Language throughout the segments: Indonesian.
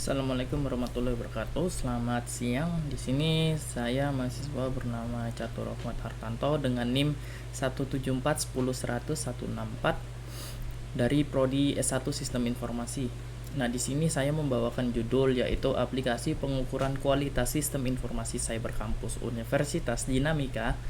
Assalamualaikum warahmatullahi wabarakatuh. Selamat siang. Di sini saya mahasiswa bernama Catur Rahmat Hartanto dengan NIM 174101164 dari prodi S1 Sistem Informasi. Nah, di sini saya membawakan judul yaitu aplikasi pengukuran kualitas sistem informasi cyber kampus Universitas Dinamika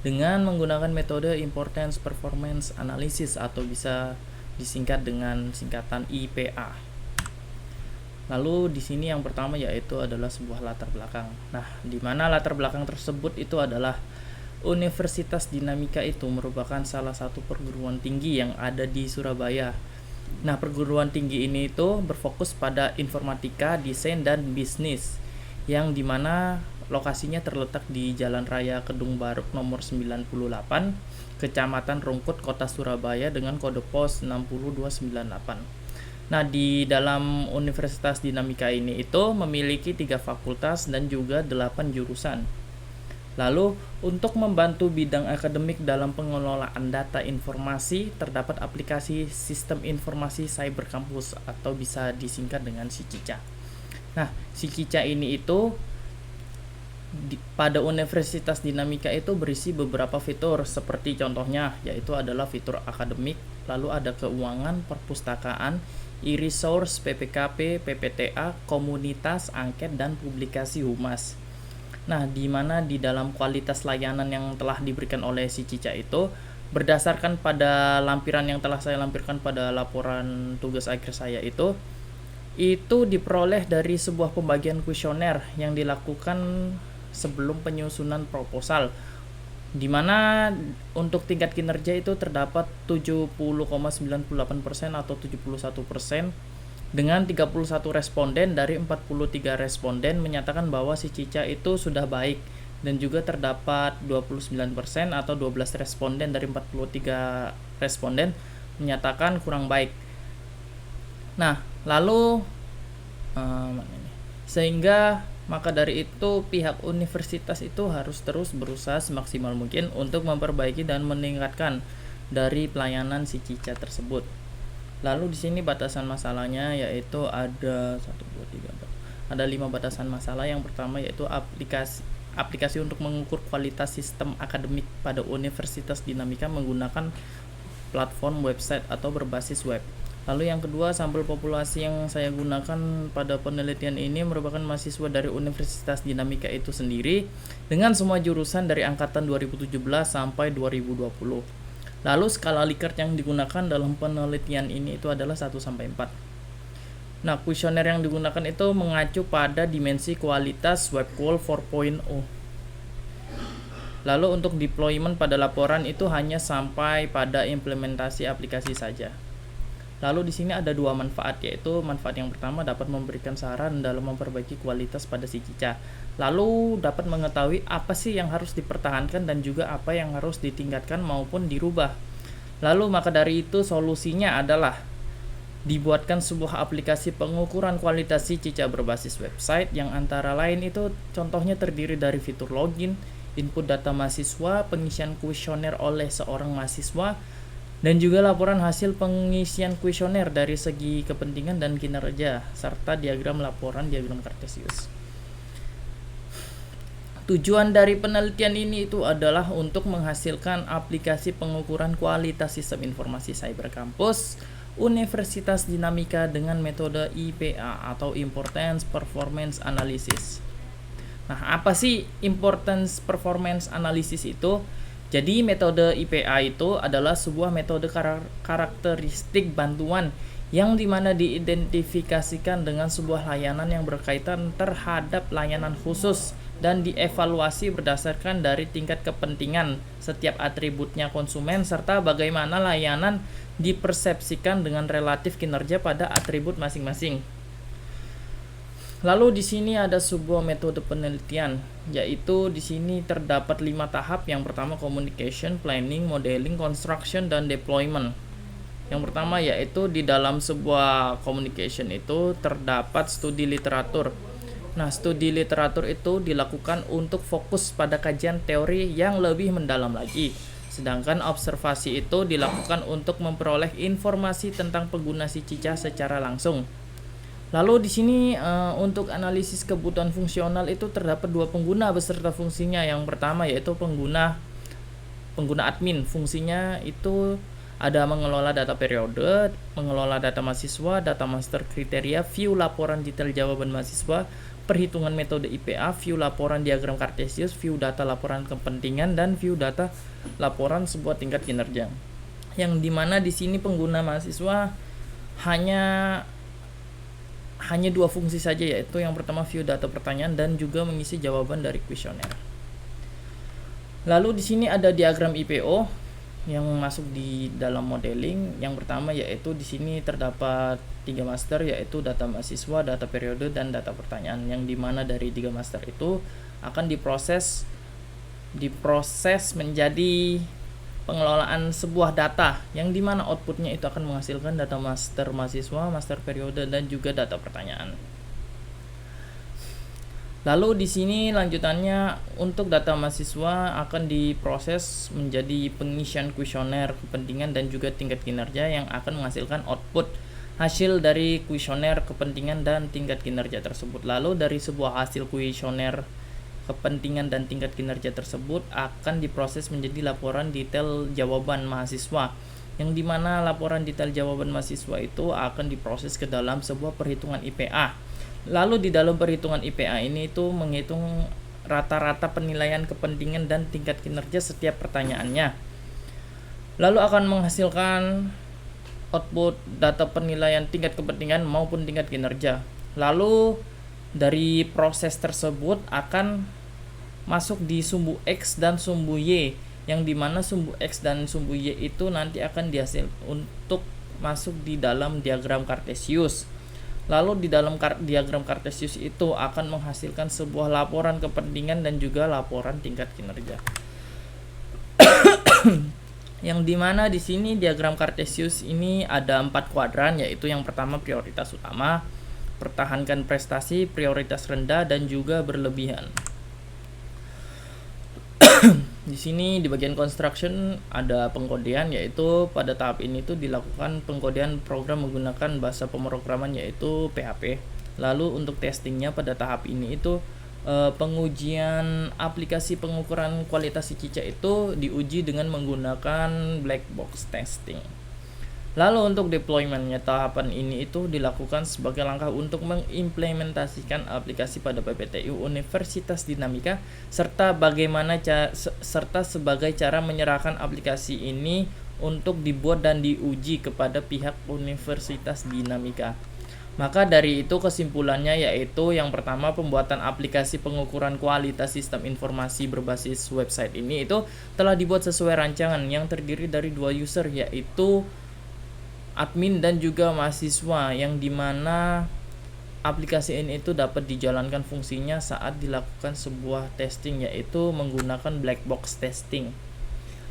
dengan menggunakan metode Importance Performance Analysis atau bisa disingkat dengan singkatan IPA. Lalu di sini yang pertama yaitu adalah sebuah latar belakang. Nah, di mana latar belakang tersebut itu adalah Universitas Dinamika itu merupakan salah satu perguruan tinggi yang ada di Surabaya. Nah, perguruan tinggi ini itu berfokus pada informatika, desain, dan bisnis, yang dimana lokasinya terletak di Jalan Raya Kedung Baruk nomor 98, Kecamatan Rungkut, Kota Surabaya dengan kode pos 60298. Nah, di dalam Universitas Dinamika ini itu memiliki 3 fakultas dan juga 8 jurusan. Lalu, untuk membantu bidang akademik dalam pengelolaan data informasi, terdapat aplikasi Sistem Informasi Cyber Campus atau bisa disingkat dengan SICICA. Nah, SICICA ini itu pada Universitas Dinamika itu berisi beberapa fitur seperti contohnya yaitu adalah fitur akademik, lalu ada keuangan, perpustakaan, e-resource, PPKP, PPTA, komunitas, angket, dan publikasi humas. Nah, di mana di dalam kualitas layanan yang telah diberikan oleh si Cica itu berdasarkan pada lampiran yang telah saya lampirkan pada laporan tugas akhir saya itu diperoleh dari sebuah pembagian kuesioner yang dilakukan sebelum penyusunan proposal, di mana untuk tingkat kinerja itu terdapat 70,98% atau 71% dengan 31 responden dari 43 responden menyatakan bahwa si Cica itu sudah baik, dan juga terdapat 29% atau 12 responden dari 43 responden menyatakan kurang baik. Nah, lalu sehingga maka dari itu pihak universitas itu harus terus berusaha semaksimal mungkin untuk memperbaiki dan meningkatkan dari pelayanan si Cica tersebut. Lalu di sini batasan masalahnya yaitu ada 1 2 3 4. Ada 5 batasan masalah. Yang pertama yaitu aplikasi untuk mengukur kualitas sistem akademik pada Universitas Dinamika menggunakan platform website atau berbasis web. Lalu yang kedua, sampel populasi yang saya gunakan pada penelitian ini merupakan mahasiswa dari Universitas Dinamika itu sendiri dengan semua jurusan dari angkatan 2017 sampai 2020. Lalu skala Likert yang digunakan dalam penelitian ini itu adalah 1 sampai 4. Nah, kuesioner yang digunakan itu mengacu pada dimensi kualitas WebQual 4.0. Lalu untuk deployment pada laporan itu hanya sampai pada implementasi aplikasi saja. Lalu di sini ada 2 manfaat, yaitu manfaat yang pertama dapat memberikan saran dalam memperbaiki kualitas pada si Cica. Lalu dapat mengetahui apa sih yang harus dipertahankan dan juga apa yang harus ditingkatkan maupun dirubah. Lalu maka dari itu solusinya adalah dibuatkan sebuah aplikasi pengukuran kualitas si Cica berbasis website yang antara lain itu contohnya terdiri dari fitur login, input data mahasiswa, pengisian kuesioner oleh seorang mahasiswa, dan juga laporan hasil pengisian kuesioner dari segi kepentingan dan kinerja, serta diagram laporan diagram Kartesius. Tujuan dari penelitian ini itu adalah untuk menghasilkan aplikasi pengukuran kualitas sistem informasi cyber kampus Universitas Dinamika dengan metode IPA atau Importance Performance Analysis. Nah, apa sih Importance Performance Analysis itu? Jadi metode IPA itu adalah sebuah metode karakteristik bantuan yang dimana diidentifikasikan dengan sebuah layanan yang berkaitan terhadap layanan khusus dan dievaluasi berdasarkan dari tingkat kepentingan setiap atributnya konsumen serta bagaimana layanan dipersepsikan dengan relatif kinerja pada atribut masing-masing. Lalu di sini ada sebuah metode penelitian, yaitu di sini terdapat 5 tahap. Yang pertama communication, planning, modeling, construction, dan deployment. Yang pertama yaitu di dalam sebuah communication itu terdapat studi literatur. Nah, studi literatur itu dilakukan untuk fokus pada kajian teori yang lebih mendalam lagi. Sedangkan observasi itu dilakukan untuk memperoleh informasi tentang pengguna si Cica secara langsung. Lalu di sini untuk analisis kebutuhan fungsional itu terdapat dua pengguna beserta fungsinya. Yang pertama yaitu pengguna admin. Fungsinya itu ada mengelola data periode, mengelola data mahasiswa, data master kriteria, view laporan detail jawaban mahasiswa, perhitungan metode IPA, view laporan diagram kartesius, view data laporan kepentingan, dan view data laporan sebuah tingkat kinerja. Yang dimana di sini pengguna mahasiswa hanya dua fungsi saja, yaitu yang pertama view data pertanyaan dan juga mengisi jawaban dari kuesioner. Lalu di sini ada diagram IPO yang masuk di dalam modeling. Yang pertama yaitu di sini terdapat 3 master, yaitu data mahasiswa, data periode, dan data pertanyaan, yang dimana dari 3 master itu akan diproses menjadi pengelolaan sebuah data, yang dimana outputnya itu akan menghasilkan data master mahasiswa, master periode, dan juga data pertanyaan. Lalu di sini lanjutannya untuk data mahasiswa akan diproses menjadi pengisian kuesioner kepentingan dan juga tingkat kinerja, yang akan menghasilkan output hasil dari kuesioner kepentingan dan tingkat kinerja tersebut. Lalu dari sebuah hasil kuesioner kepentingan dan tingkat kinerja tersebut akan diproses menjadi laporan detail jawaban mahasiswa, yang dimana laporan detail jawaban mahasiswa itu akan diproses ke dalam sebuah perhitungan IPA. Lalu di dalam perhitungan IPA ini itu menghitung rata-rata penilaian kepentingan dan tingkat kinerja setiap pertanyaannya, lalu akan menghasilkan output data penilaian tingkat kepentingan maupun tingkat kinerja. Lalu dari proses tersebut akan masuk di sumbu X dan sumbu Y, yang dimana sumbu X dan sumbu Y itu nanti akan dihasil untuk masuk di dalam diagram kartesius. Lalu di dalam diagram kartesius itu akan menghasilkan sebuah laporan kepentingan dan juga laporan tingkat kinerja. Yang dimana di sini diagram kartesius ini ada 4 kuadran, yaitu yang pertama prioritas utama, pertahankan prestasi, prioritas rendah, dan juga berlebihan. Di sini di bagian construction ada pengkodean, yaitu pada tahap ini itu dilakukan pengkodean program menggunakan bahasa pemrograman yaitu PHP. Lalu untuk testingnya pada tahap ini itu pengujian aplikasi pengukuran kualitas si cicak itu diuji dengan menggunakan black box testing. Lalu untuk deploymentnya, tahapan ini itu dilakukan sebagai langkah untuk mengimplementasikan aplikasi pada PPTU Universitas Dinamika, serta sebagai cara menyerahkan aplikasi ini untuk dibuat dan diuji kepada pihak Universitas Dinamika. Maka dari itu kesimpulannya yaitu yang pertama, pembuatan aplikasi pengukuran kualitas sistem informasi berbasis website ini itu telah dibuat sesuai rancangan yang terdiri dari 2 user, yaitu admin dan juga mahasiswa, yang dimana aplikasi ini itu dapat dijalankan fungsinya saat dilakukan sebuah testing, yaitu menggunakan black box testing.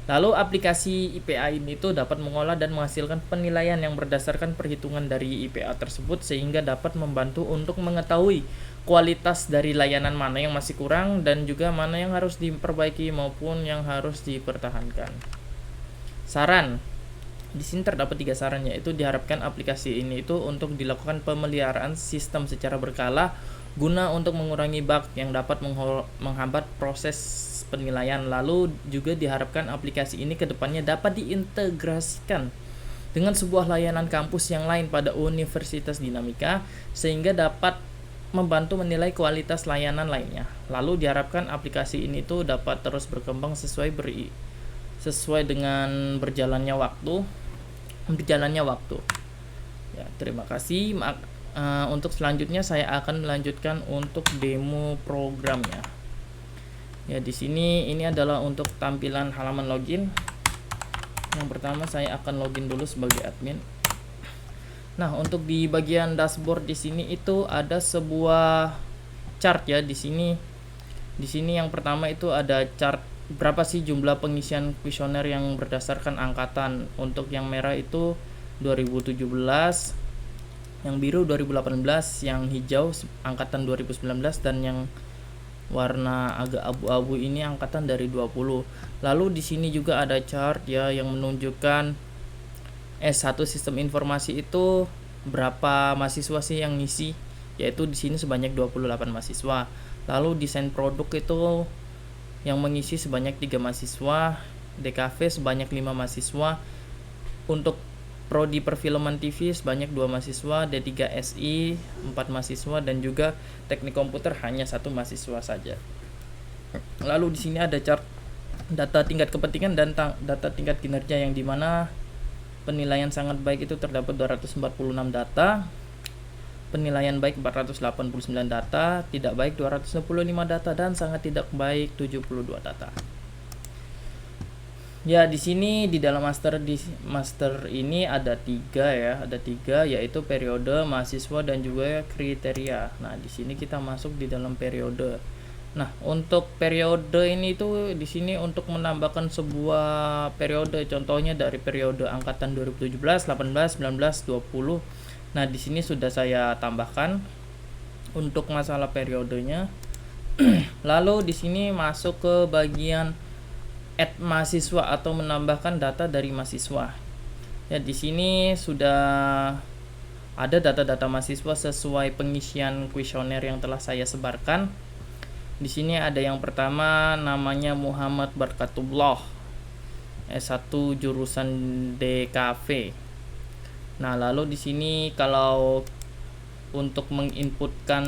Lalu aplikasi IPA ini itu dapat mengolah dan menghasilkan penilaian yang berdasarkan perhitungan dari IPA tersebut, sehingga dapat membantu untuk mengetahui kualitas dari layanan mana yang masih kurang dan juga mana yang harus diperbaiki maupun yang harus dipertahankan. Saran. Di sini terdapat 3 saran, yaitu diharapkan aplikasi ini itu untuk dilakukan pemeliharaan sistem secara berkala guna untuk mengurangi bug yang dapat menghambat proses penilaian. Lalu juga diharapkan aplikasi ini kedepannya dapat diintegrasikan dengan sebuah layanan kampus yang lain pada Universitas Dinamika, sehingga dapat membantu menilai kualitas layanan lainnya. Lalu diharapkan aplikasi ini tuh dapat terus berkembang sesuai dengan berjalannya waktu. Ya, terima kasih. Untuk selanjutnya saya akan melanjutkan untuk demo programnya. Ya, di sini ini adalah untuk tampilan halaman login. Yang pertama saya akan login dulu sebagai admin. Nah, untuk di bagian dashboard di sini itu ada sebuah chart ya di sini. Di sini yang pertama itu ada chart berapa sih jumlah pengisian kuesioner yang berdasarkan angkatan. Untuk yang merah itu 2017, yang biru 2018, yang hijau angkatan 2019, dan yang warna agak abu-abu ini angkatan dari 20. Lalu di sini juga ada chart ya yang menunjukkan S1 sistem informasi itu berapa mahasiswa sih yang ngisi, yaitu di sini sebanyak 28 mahasiswa. Lalu desain produk itu yang mengisi sebanyak 3 mahasiswa, DKV sebanyak 5 mahasiswa, untuk prodi perfilman TV sebanyak 2 mahasiswa, D3 SI 4 mahasiswa, dan juga teknik komputer hanya 1 mahasiswa saja. Lalu di sini ada chart data tingkat kepentingan dan data tingkat kinerja, yang dimana penilaian sangat baik itu terdapat 246 data, penilaian baik 489 data, tidak baik 225 data, dan sangat tidak baik 72 data. Ya, di sini di dalam master ini ada 3 ya, yaitu periode, mahasiswa, dan juga kriteria. Nah, di sini kita masuk di dalam periode. Nah, untuk periode ini tuh di sini untuk menambahkan sebuah periode, contohnya dari periode angkatan 2017, 18, 19, 20. Nah, di sini sudah saya tambahkan untuk masalah periodenya. Lalu di sini masuk ke bagian add mahasiswa atau menambahkan data dari mahasiswa. Ya, di sini sudah ada data-data mahasiswa sesuai pengisian kuesioner yang telah saya sebarkan. Di sini ada yang pertama, namanya Muhammad Barkatullah, S1 jurusan DKV. Nah, lalu di sini kalau untuk menginputkan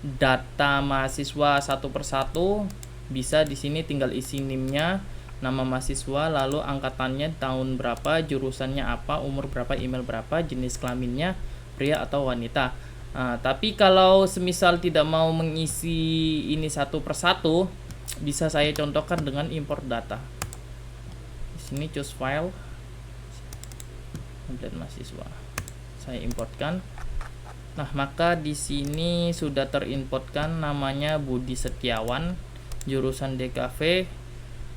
data mahasiswa satu persatu, bisa di sini tinggal isi NIM-nya, nama mahasiswa, lalu angkatannya tahun berapa, jurusannya apa, umur berapa, email berapa, jenis kelaminnya pria atau wanita. Nah, tapi kalau semisal tidak mau mengisi ini satu persatu, bisa saya contohkan dengan import data. Di sini choose file, template mahasiswa, saya importkan. Nah, maka di sini sudah terinputkan namanya Budi Setiawan, jurusan DKV,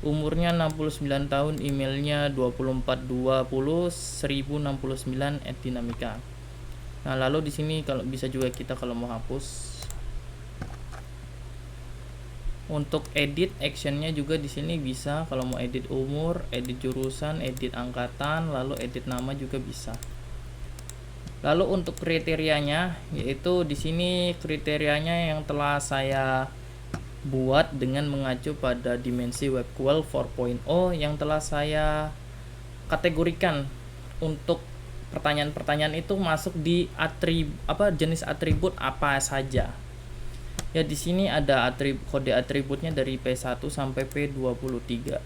umurnya 69 tahun, emailnya 24201069@dinamika. Nah, lalu di sini kalau bisa juga kita kalau mau hapus. Untuk edit actionnya juga di sini bisa, kalau mau edit umur, edit jurusan, edit angkatan, lalu edit nama juga bisa. Lalu untuk kriterianya, yaitu di sini kriterianya yang telah saya buat dengan mengacu pada dimensi WebQual 4.0 yang telah saya kategorikan. Untuk pertanyaan-pertanyaan itu masuk di jenis atribut apa saja. Ya, di sini ada kode atributnya dari P1 sampai P23.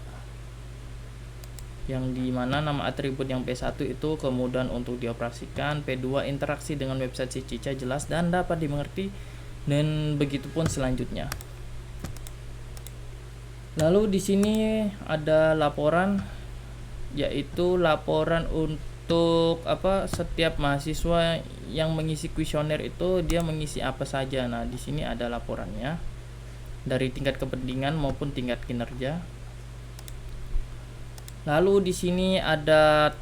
Yang dimana nama atribut yang P1 itu kemudahan untuk dioperasikan, P2 interaksi dengan website si Cica jelas dan dapat dimengerti, dan begitupun selanjutnya. Lalu di sini ada laporan, yaitu laporan untuk setiap mahasiswa yang mengisi kuesioner itu dia mengisi apa saja. Nah, di sini ada laporannya dari tingkat kepentingan maupun tingkat kinerja. Lalu di sini ada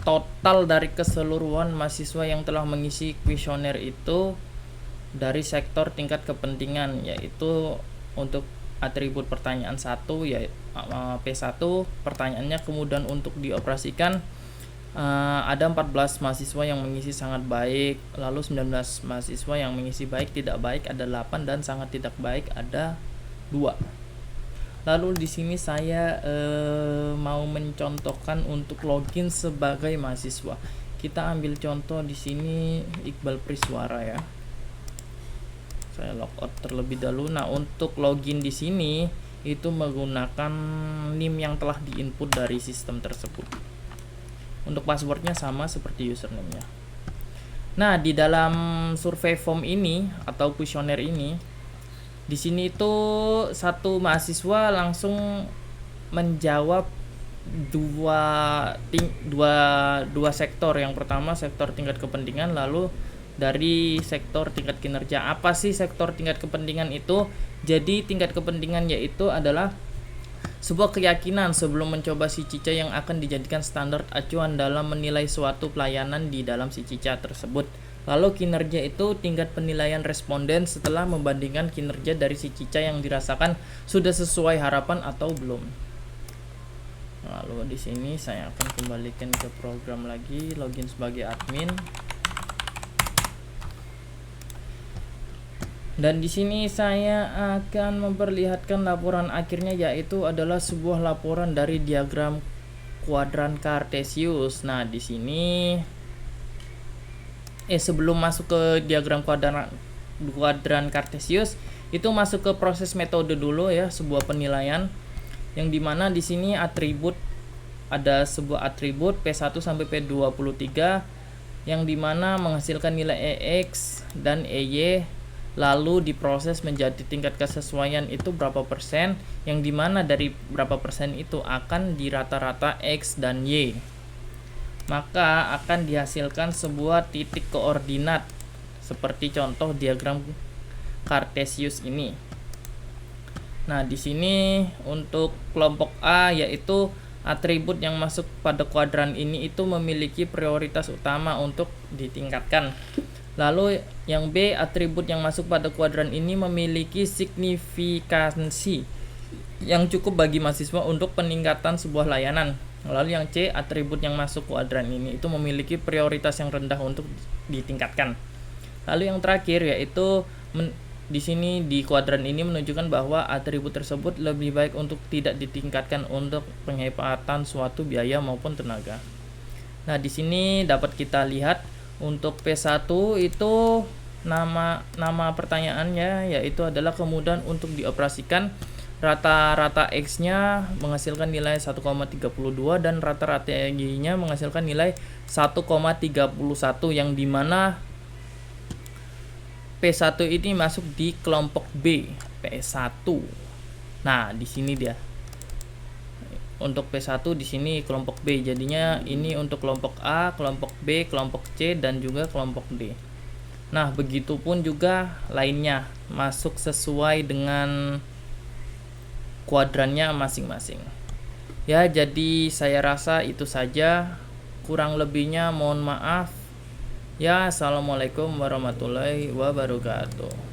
total dari keseluruhan mahasiswa yang telah mengisi kuesioner itu dari sektor tingkat kepentingan, yaitu untuk atribut pertanyaan 1 ya P1, pertanyaannya kemudian untuk dioperasikan ada 14 mahasiswa yang mengisi sangat baik, lalu 19 mahasiswa yang mengisi baik, tidak baik ada 8, dan sangat tidak baik ada 2. Lalu di sini saya mau mencontohkan untuk login sebagai mahasiswa. Kita ambil contoh di sini Iqbal Priswara ya. Saya logout terlebih dahulu. Nah, untuk login di sini itu menggunakan NIM yang telah diinput dari sistem tersebut. Untuk passwordnya sama seperti username-nya. Nah, di dalam survei form ini atau kuesioner ini, di sini itu satu mahasiswa langsung menjawab dua sektor. Yang pertama sektor tingkat kepentingan, lalu dari sektor tingkat kinerja. Apa sih sektor tingkat kepentingan itu? Jadi tingkat kepentingan yaitu adalah sebuah keyakinan sebelum mencoba si Cica yang akan dijadikan standar acuan dalam menilai suatu pelayanan di dalam si Cica tersebut. Lalu kinerja itu tingkat penilaian responden setelah membandingkan kinerja dari si Cica yang dirasakan sudah sesuai harapan atau belum. Lalu di sini saya akan kembalikan ke program lagi, login sebagai admin. Dan di sini saya akan memperlihatkan laporan akhirnya, yaitu adalah sebuah laporan dari diagram kuadran Cartesius. Nah, di sini sebelum masuk ke diagram kuadran Cartesius, itu masuk ke proses metode dulu ya, sebuah penilaian yang dimana di sini atribut, ada sebuah atribut P1 sampai P23 yang dimana menghasilkan nilai EX dan EY, lalu diproses menjadi tingkat kesesuaian itu berapa persen, yang dimana dari berapa persen itu akan dirata-rata X dan Y, maka akan dihasilkan sebuah titik koordinat seperti contoh diagram Cartesius ini. Nah, di sini untuk kelompok A, yaitu atribut yang masuk pada kuadran ini itu memiliki prioritas utama untuk ditingkatkan. Lalu yang B, atribut yang masuk pada kuadran ini memiliki signifikansi yang cukup bagi mahasiswa untuk peningkatan sebuah layanan. Lalu yang C, atribut yang masuk kuadran ini itu memiliki prioritas yang rendah untuk ditingkatkan. Lalu yang terakhir yaitu di sini di kuadran ini menunjukkan bahwa atribut tersebut lebih baik untuk tidak ditingkatkan untuk penghematan suatu biaya maupun tenaga. Nah, di sini dapat kita lihat untuk P1 itu nama pertanyaannya yaitu adalah kemudahan untuk dioperasikan. Rata-rata X-nya menghasilkan nilai 1,32 dan rata-rata Y-nya menghasilkan nilai 1,31, yang dimana P1 ini masuk di kelompok B, P1. Nah, di sini dia. Untuk P1 di sini kelompok B. Jadinya ini untuk kelompok A, kelompok B, kelompok C dan juga kelompok D. Nah, begitupun juga lainnya masuk sesuai dengan kuadrannya masing-masing. Ya, jadi saya rasa itu saja. Kurang lebihnya mohon maaf. Ya, assalamualaikum warahmatullahi wabarakatuh.